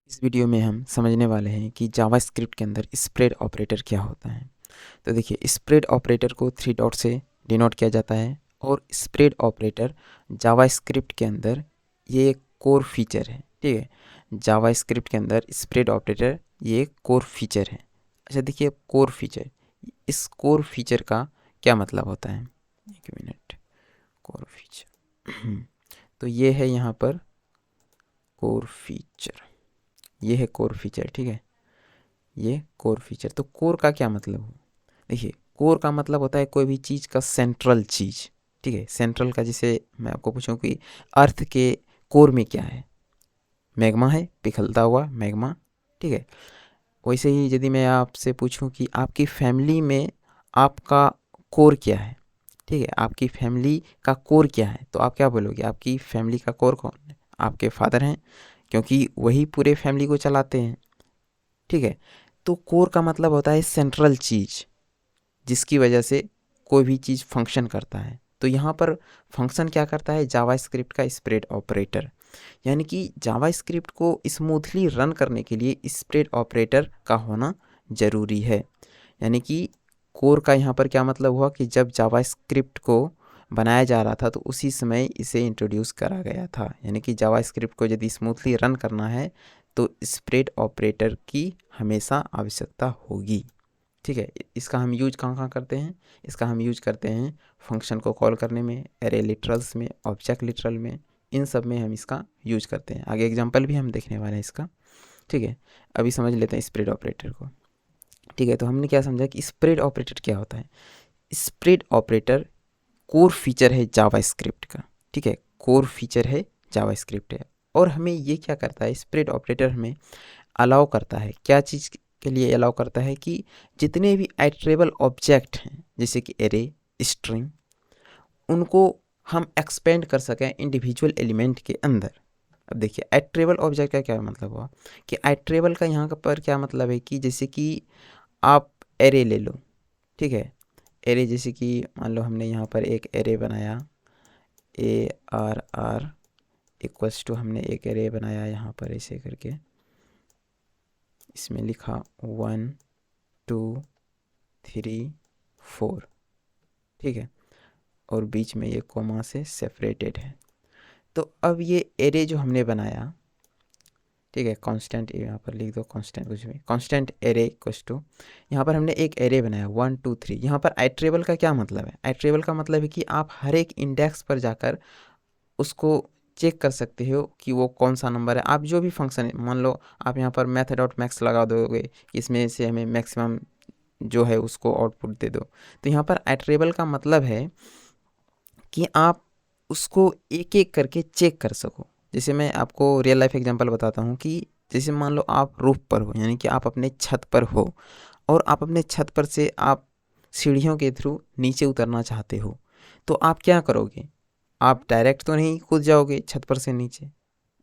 इस वीडियो में हम समझने वाले हैं कि जावास्क्रिप्ट के अंदर स्प्रेड ऑपरेटर क्या होता है। तो देखिए, स्प्रेड ऑपरेटर को 3 डॉट से डिनोट किया जाता है और स्प्रेड ऑपरेटर जावास्क्रिप्ट के अंदर ये एक कोर फीचर है। ठीक है, जावास्क्रिप्ट के अंदर स्प्रेड ऑपरेटर ये एक कोर फीचर है। अच्छा देखिए, कोर फीचर, इस कोर फीचर का क्या मतलब होता है। एक मिनट, कोर फीचर तो ये है यहाँ पर कोर फीचर, ये है कोर फीचर। ठीक है, ये कोर फीचर। तो कोर का क्या मतलब हो, देखिए कोर का मतलब होता है कोई भी चीज़ का सेंट्रल चीज़। ठीक है, सेंट्रल का, जैसे मैं आपको पूछूं कि अर्थ के कोर में क्या है, मैग्मा है, पिघलता हुआ मैग्मा। ठीक है, वैसे ही यदि मैं आपसे पूछूं कि आपकी फैमिली में आपका कोर क्या है, ठीक है, आपकी फैमिली का कोर क्या है, तो आप क्या बोलोगे, आपकी फैमिली का कोर कौन है, आपके फादर हैं, क्योंकि वही पूरे फैमिली को चलाते हैं। ठीक है, तो कोर का मतलब होता है सेंट्रल चीज़, जिसकी वजह से कोई भी चीज़ फंक्शन करता है। तो यहाँ पर फंक्शन क्या करता है, जावास्क्रिप्ट का स्प्रेड ऑपरेटर। यानी कि जावास्क्रिप्ट को स्मूथली रन करने के लिए स्प्रेड ऑपरेटर का होना ज़रूरी है। यानी कि कोर का यहाँ पर क्या मतलब हुआ कि जब जावास्क्रिप्ट को बनाया जा रहा था तो उसी समय इसे इंट्रोड्यूस करा गया था। यानी कि जावास्क्रिप्ट को यदि स्मूथली रन करना है तो स्प्रेड ऑपरेटर की हमेशा आवश्यकता होगी। ठीक है, इसका हम यूज कहाँ कहाँ करते हैं, इसका हम यूज करते हैं फंक्शन को कॉल करने में, एरे लिटरल्स में, ऑब्जेक्ट लिटरल में, इन सब में हम इसका यूज करते हैं। आगे एग्जांपल भी हम देखने वाले हैं इसका। ठीक है, अभी समझ लेते हैं स्प्रेड ऑपरेटर को। ठीक है, तो हमने क्या समझा कि स्प्रेड ऑपरेटर क्या होता है। स्प्रेड ऑपरेटर कोर फीचर है जावास्क्रिप्ट का। ठीक है, कोर फीचर है जावास्क्रिप्ट है। और हमें ये क्या करता है, स्प्रेड ऑपरेटर हमें अलाउ करता है, क्या चीज़ के लिए अलाउ करता है कि जितने भी आइटरेबल ऑब्जेक्ट हैं, जैसे कि एरे, स्ट्रिंग, उनको हम एक्सपेंड कर सकें इंडिविजुअल एलिमेंट के अंदर। अब देखिए, आइटरेबल ऑब्जेक्ट का क्या मतलब हुआ कि आइटरेबल का यहाँ पर क्या मतलब है कि जैसे कि आप एरे ले लो। ठीक है, एरे जैसे कि मान लो हमने यहाँ पर एक एरे बनाया, ARR इक्वल्स टू, हमने एक एरे बनाया यहाँ पर ऐसे करके, इसमें लिखा 1 2 3 4। ठीक है, और बीच में ये कोमा से सेपरेटेड है। तो अब ये एरे जो हमने बनाया, ठीक है, कांस्टेंट, यहाँ पर लिख दो कांस्टेंट, कुछ भी कांस्टेंट एरे इक्वल्स टू, यहाँ पर हमने एक एरे बनाया 1 2 3। यहाँ पर आइटरेबल का क्या मतलब है, आइटरेबल का मतलब है कि आप हर एक इंडेक्स पर जाकर उसको चेक कर सकते हो कि वो कौन सा नंबर है। आप जो भी फंक्शन है, मान लो आप यहाँ पर मैथ डॉट मैक्स लगा दोगे, इसमें से हमें मैक्सिमम जो है उसको आउटपुट दे दो। तो यहाँ पर आइटरेबल का मतलब है कि आप उसको एक एक करके चेक कर सको। जैसे मैं आपको रियल लाइफ एग्जांपल बताता हूँ कि जैसे मान लो आप रूफ पर हो, यानी कि आप अपने छत पर हो, और आप अपने छत पर से आप सीढ़ियों के थ्रू नीचे उतरना चाहते हो। तो आप क्या करोगे, आप डायरेक्ट तो नहीं कूद जाओगे छत पर से नीचे,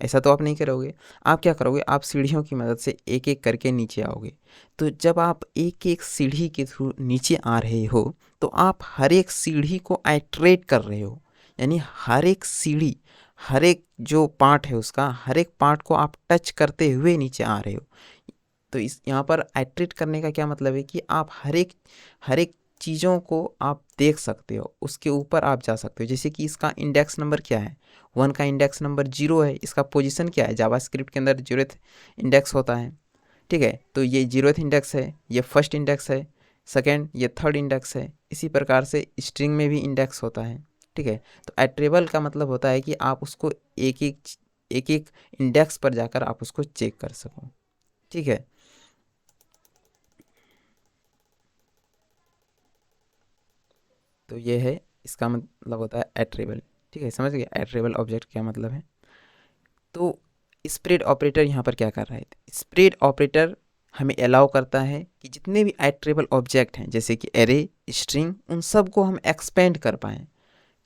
ऐसा तो आप नहीं करोगे। आप क्या करोगे, आप सीढ़ियों की मदद से एक एक करके नीचे आओगे। तो जब आप एक एक सीढ़ी के थ्रू नीचे आ रहे हो तो आप हर एक सीढ़ी को आइट्रेट कर रहे हो। यानी हर एक सीढ़ी, हर एक जो पार्ट है उसका, हर एक पार्ट को आप टच करते हुए नीचे आ रहे हो। तो इस यहाँ पर आइट्रेट करने का क्या मतलब है कि आप हर एक चीज़ों को आप देख सकते हो, उसके ऊपर आप जा सकते हो। जैसे कि इसका इंडेक्स नंबर क्या है, 1 का इंडेक्स नंबर 0 है, इसका पोजीशन क्या है, जावास्क्रिप्ट के अंदर 0th इंडेक्स होता है। ठीक है, तो ये 0th इंडेक्स है, ये फर्स्ट इंडेक्स है, सेकेंड, ये थर्ड इंडेक्स है। इसी प्रकार से स्ट्रिंग में भी इंडेक्स होता है। ठीक है, तो आइट्रेबल का मतलब होता है कि आप उसको एक एक इंडेक्स पर जाकर आप उसको चेक कर सको। ठीक है, तो ये है, इसका मतलब होता है एट्रेबल। ठीक है, समझ गए एट्रेबल ऑब्जेक्ट क्या मतलब है। तो स्प्रेड ऑपरेटर यहाँ पर क्या कर रहा है, स्प्रेड ऑपरेटर हमें अलाउ करता है कि जितने भी एट्रेबल ऑब्जेक्ट हैं, जैसे कि एरे, स्ट्रिंग, उन सब को हम एक्सपेंड कर पाएँ।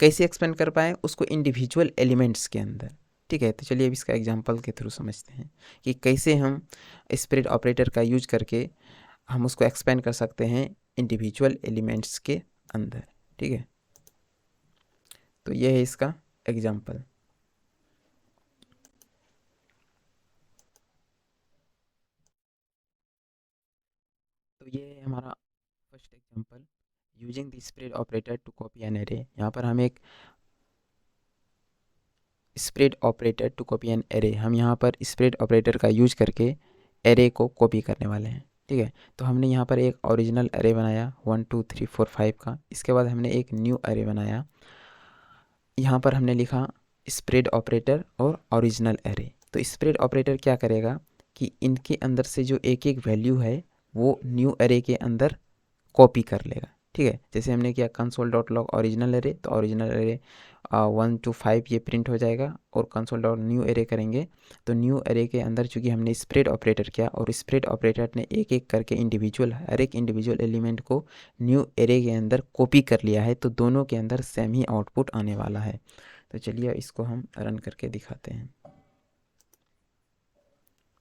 कैसे एक्सपेंड कर पाएँ, उसको इंडिविजुअल एलिमेंट्स के अंदर। ठीक है, तो चलिए अब इसका एग्जांपल के थ्रू समझते हैं कि कैसे हम स्प्रेड ऑपरेटर का यूज करके हम उसको एक्सपेंड कर सकते हैं इंडिविजुअल एलिमेंट्स के अंदर। ठीक है, तो ये है इसका एग्जाम्पल। तो ये है हमारा first example, using the spread operator to copy an array. यहाँ पर हम एक spread operator to copy an array, हम यहाँ पर स्प्रेड ऑपरेटर का यूज करके एरे को कॉपी करने वाले हैं। ठीक है, तो हमने यहाँ पर एक ओरिजिनल एरे बनाया 1 2 3 4 5 का। इसके बाद हमने एक न्यू एरे बनाया, यहाँ पर हमने लिखा स्प्रेड ऑपरेटर और ओरिजिनल एरे। तो स्प्रेड ऑपरेटर क्या करेगा कि इनके अंदर से जो एक एक वैल्यू है वो न्यू एरे के अंदर कॉपी कर लेगा। ठीक है, जैसे हमने किया console dot log original array, तो ओरिजिनल एरे 1 to 5 ये प्रिंट हो जाएगा। और कंसोल डॉट न्यू एरे करेंगे तो न्यू एरे के अंदर चूंकि हमने स्प्रेड ऑपरेटर किया और स्प्रेड ऑपरेटर ने एक एक करके इंडिविजुअल हर एक इंडिविजुअल एलिमेंट को न्यू एरे के अंदर कॉपी कर लिया है, तो दोनों के अंदर सेम ही आउटपुट आने वाला है। तो चलिए इसको हम रन करके दिखाते हैं।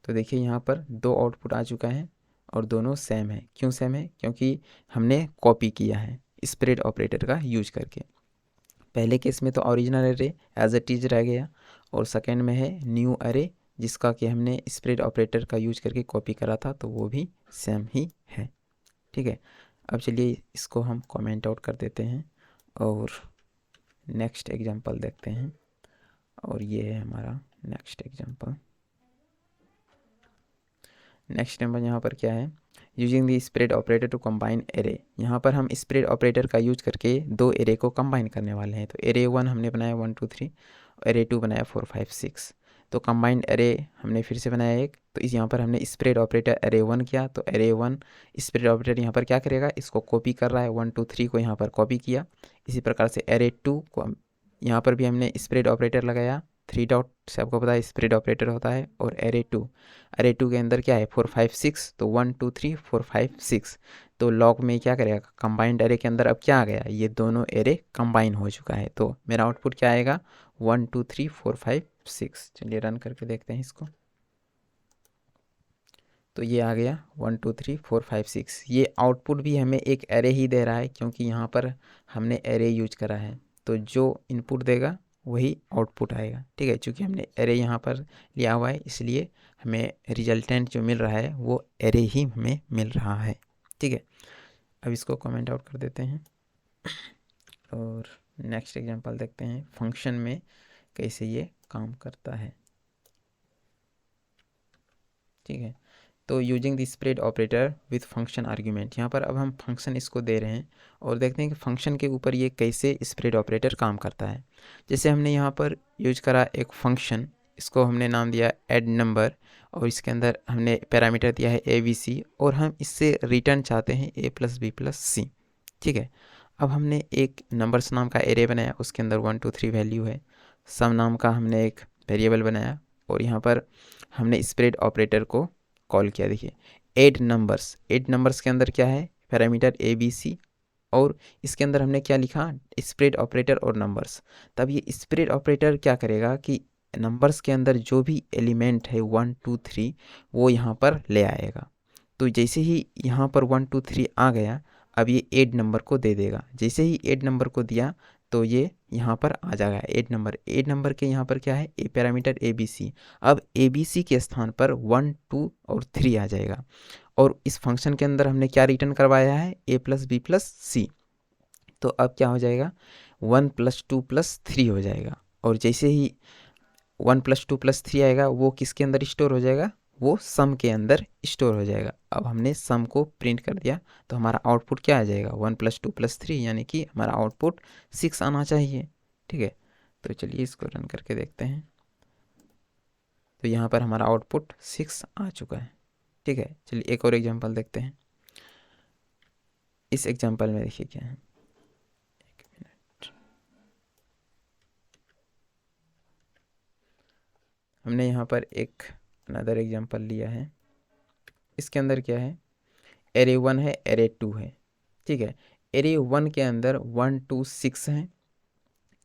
तो देखिए यहाँ पर दो आउटपुट आ चुका है और दोनों सेम है। क्यों सेम है? क्योंकि हमने कॉपी किया है स्प्रेड ऑपरेटर का यूज करके। पहले केस में तो original array as it is रह गया और सेकेंड में है न्यू एरे जिसका कि हमने स्प्रेड ऑपरेटर का यूज करके कॉपी करा था, तो वो भी सेम ही है। ठीक है, अब चलिए इसको हम कमेंट आउट कर देते हैं और नेक्स्ट एग्जांपल देखते हैं। और ये है हमारा नेक्स्ट एग्जांपल। नेक्स्ट नंबर यहाँ पर क्या है, using the spread operator to combine array. यहाँ पर हम स्प्रेड ऑपरेटर का यूज करके दो एरे को कंबाइन करने वाले हैं। तो एरे 1 हमने बनाया 1 2 3, एरे 2 बनाया 4 5 6। तो कंबाइंड एरे हमने फिर से बनाया एक। तो इस यहाँ पर हमने स्प्रेड ऑपरेटर एरे 1 किया, तो एरे 1 स्प्रेड ऑपरेटर यहाँ पर क्या करेगा, इसको कॉपी कर रहा है। 1 2 3 को यहाँ पर कॉपी किया। इसी प्रकार से एरे 2 को यहाँ पर भी हमने स्प्रेड ऑपरेटर लगाया। 3 डॉट से आपको पता है स्प्रेड ऑपरेटर होता है। और एरे 2 के अंदर क्या है 4 5 6, तो 1 2 3 4 5 6। तो लॉग में क्या करेगा, कंबाइंड एरे के अंदर अब क्या आ गया, ये दोनों एरे कंबाइन हो चुका है। तो मेरा आउटपुट क्या आएगा 1 2 3 4 5 6। चलिए रन करके देखते हैं इसको। तो ये आ गया 1 2 3 4 5 6। ये आउटपुट भी हमें एक एरे ही दे रहा है क्योंकि यहाँ पर हमने एरे यूज करा है। तो जो इनपुट देगा वही आउटपुट आएगा। ठीक है, चूँकि हमने एरे यहाँ पर लिया हुआ है इसलिए हमें रिजल्टेंट जो मिल रहा है वो एरे ही हमें मिल रहा है। ठीक है, अब इसको कमेंट आउट कर देते हैं और नेक्स्ट एग्जांपल देखते हैं फंक्शन में कैसे ये काम करता है। ठीक है, तो using the spread operator with function argument, यहाँ पर अब हम फंक्शन इसको दे रहे हैं और देखते हैं कि फंक्शन के ऊपर ये कैसे स्प्रेड ऑपरेटर काम करता है। जैसे हमने यहाँ पर यूज करा एक फंक्शन, इसको हमने नाम दिया ऐड नंबर और इसके अंदर हमने पैरामीटर दिया है ABC और हम इससे रिटर्न चाहते हैं A + B + C। ठीक है, अब हमने एक नंबर्स नाम का एरे बनाया, उसके अंदर 1 2 3 वैल्यू है। सम नाम का हमने एक वेरिएबल बनाया और यहाँ पर हमने स्प्रेड ऑपरेटर को कॉल किया। देखिए ऐड नंबर्स के अंदर क्या है पैरामीटर ABC और इसके अंदर हमने क्या लिखा स्प्रेड ऑपरेटर और नंबर्स। तब ये स्प्रेड ऑपरेटर क्या करेगा कि नंबर्स के अंदर जो भी एलिमेंट है 1 2 3 वो यहाँ पर ले आएगा। तो जैसे ही यहाँ पर 1 2 3 आ गया, अब ये ऐड नंबर को दे देगा। जैसे ही ऐड नंबर को दिया तो ये यहाँ पर आ जाएगा ऐड नंबर के यहाँ पर क्या है ए पैरामीटर ABC। अब ABC के स्थान पर 1 2 और 3 आ जाएगा और इस फंक्शन के अंदर हमने क्या रिटर्न करवाया है A + B + C। तो अब क्या हो जाएगा 1 + 2 + 3 हो जाएगा और जैसे ही 1 + 2 + 3 आएगा वो किसके अंदर स्टोर हो जाएगा, वो सम के अंदर स्टोर हो जाएगा। अब हमने सम को प्रिंट कर दिया तो हमारा आउटपुट क्या आ जाएगा 1 + 2 + 3, यानी कि हमारा आउटपुट 6 आना चाहिए। ठीक है, तो चलिए इसको रन करके देखते हैं। तो यहाँ पर हमारा आउटपुट 6 आ चुका है। ठीक है, चलिए एक और एग्जांपल देखते हैं। इस एग्जांपल में देखिए क्या है, एक मिनट, हमने यहाँ पर एक अनदर एग्जांपल लिया है। इसके अंदर क्या है एरे 1 है एरे 2 है। ठीक है, एरे 1 के अंदर 1 2 6 है,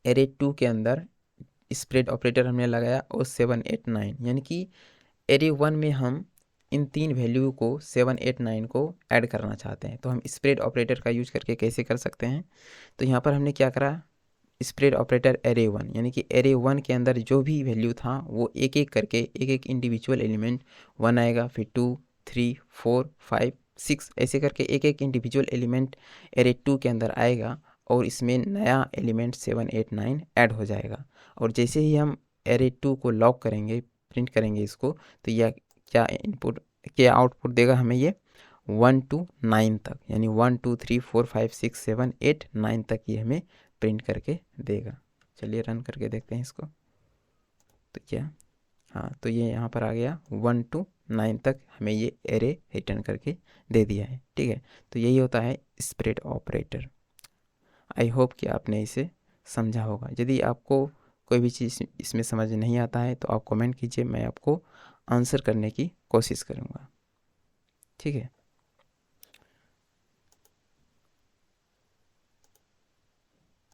एरे 2 के अंदर स्प्रेड ऑपरेटर हमने लगाया और 7 8 9, यानी कि एरे 1 में हम इन तीन वैल्यू को 7 8 9 को ऐड करना चाहते हैं। तो हम स्प्रेड ऑपरेटर का यूज करके कैसे कर सकते हैं, तो यहाँ पर हमने क्या करा स्प्रेड ऑपरेटर एरे 1, यानी कि एरे 1 के अंदर जो भी वैल्यू था वो एक एक करके एक एक इंडिविजुअल एलिमेंट 1 आएगा, फिर 2 3 4 5 6 ऐसे करके एक एक इंडिविजुअल एलिमेंट एरे 2 के अंदर आएगा और इसमें नया एलिमेंट 7 8 9 ऐड हो जाएगा। और जैसे ही हम एरे 2 को लॉक करेंगे, प्रिंट करेंगे इसको, तो यह क्या आउटपुट देगा हमें, ये 1 to 9 तक, यानी 1 2 3 4 5 6 7 8 9 तक ये हमें प्रिंट करके देगा। चलिए रन करके देखते हैं इसको। तो क्या, हाँ, तो ये यहाँ पर आ गया 1 to 9 तक हमें ये एरे रिटर्न करके दे दिया है। ठीक है, तो यही होता है स्प्रेड ऑपरेटर। आई होप कि आपने इसे समझा होगा। यदि आपको कोई भी चीज़ इसमें समझ नहीं आता है तो आप कमेंट कीजिए, मैं आपको आंसर करने की कोशिश करूँगा। ठीक है।